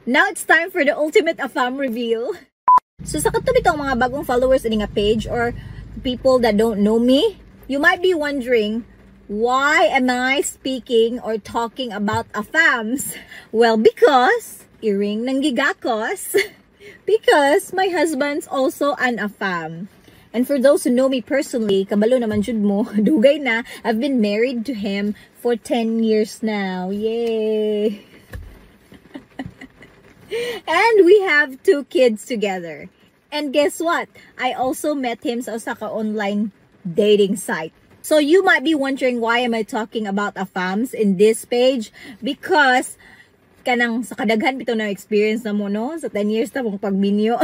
Now it's time for the ultimate AFAM reveal. So sa katubi kang mga bagong followers ini nga page or people that don't know me, you might be wondering, why am I speaking or talking about AFAMs? Well, because iring nang gigakos. Because my husband's also an AFAM. And for those who know me personally, kabalo naman jud mo, dugay na, I've been married to him for 10 years now. Yay! And we have 2 kids together. And guess what? I also met him sa Osaka online dating site. So you might be wondering, why am I talking about AFAMs in this page? Because kanang sa kadaghan bitaw na experience na mo, no? Sa 10 years na mong pagminyo.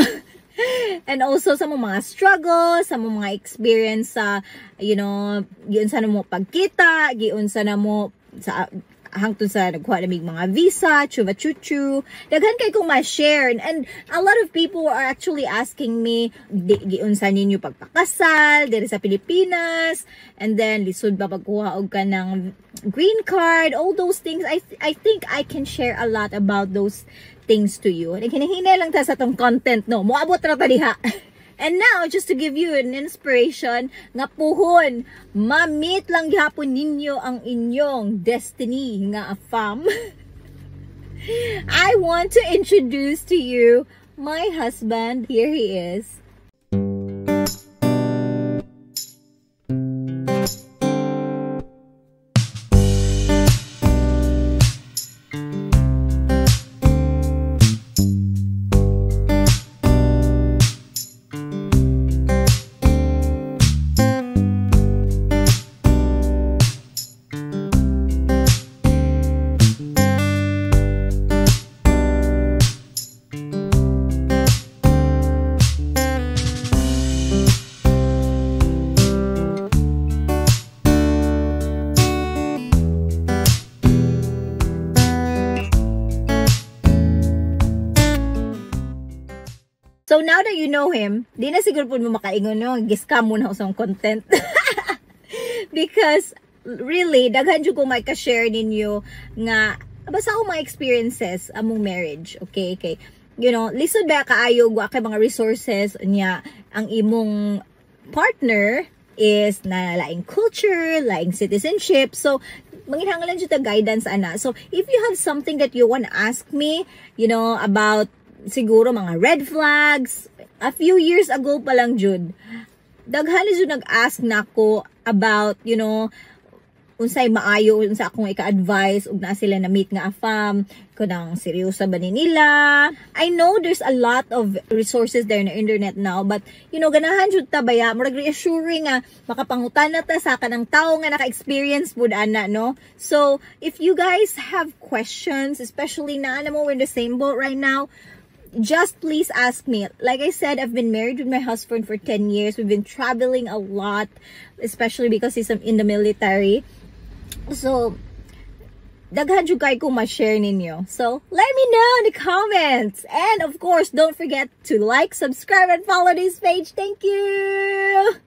And also sa mga struggle, sa mga experience sa, you know, giun sa na mo pagkita, giun sa na mo sa hangtod sa nagkuha namig mga visa, chuva-chuchu. Daghan kay kong ma-share. And a lot of people are actually asking me, giunsa ninyo pagpakasal, diri sa Pilipinas, and then lisod ba pagkuha og ka ng green card, all those things. I think I can share a lot about those things to you. Hinahinay lang ta sa tong content, no? Moabot ra ta diha. And now, just to give you an inspiration, nga puhon, ma-meet lang gihapon ninyo ang inyong destiny nga AFAM. I want to introduce to you my husband. Here he is. So now that you know him, di na siguro po mo makaingon, no? Giskam mo na usang content. Because really, daghan jud ko may ka-share ninyo nga basta ako mga experiences among marriage. Okay. You know, lisod ba kaayo wa kay mga resources niya ang imong partner is na laing culture, laing citizenship. So manginhanglan jud ta guidance ana. So if you have something that you want to ask me, you know, about siguro mga red flags, a few years ago pa lang jud, daghan jud nag-ask nako about, you know, unsay maayo, unsa akong ika-advise ug na sila na meet nga AFAM, kunang seryoso ba ni nila. I know there's a lot of resources there na internet now, but you know, ganahan jud ta baya, murag reassuring nga makapangutana ta sa kanang tawo nga naka-experience pud ana, no? So if you guys have questions, especially na alam mo we're in the same boat right now, just please ask me. Like I said, I've been married with my husband for 10 years. We've been traveling a lot, especially because he's in the military. So, daghan jud kay ko ma-share ninyo. So, let me know in the comments. And of course, don't forget to like, subscribe, and follow this page. Thank you!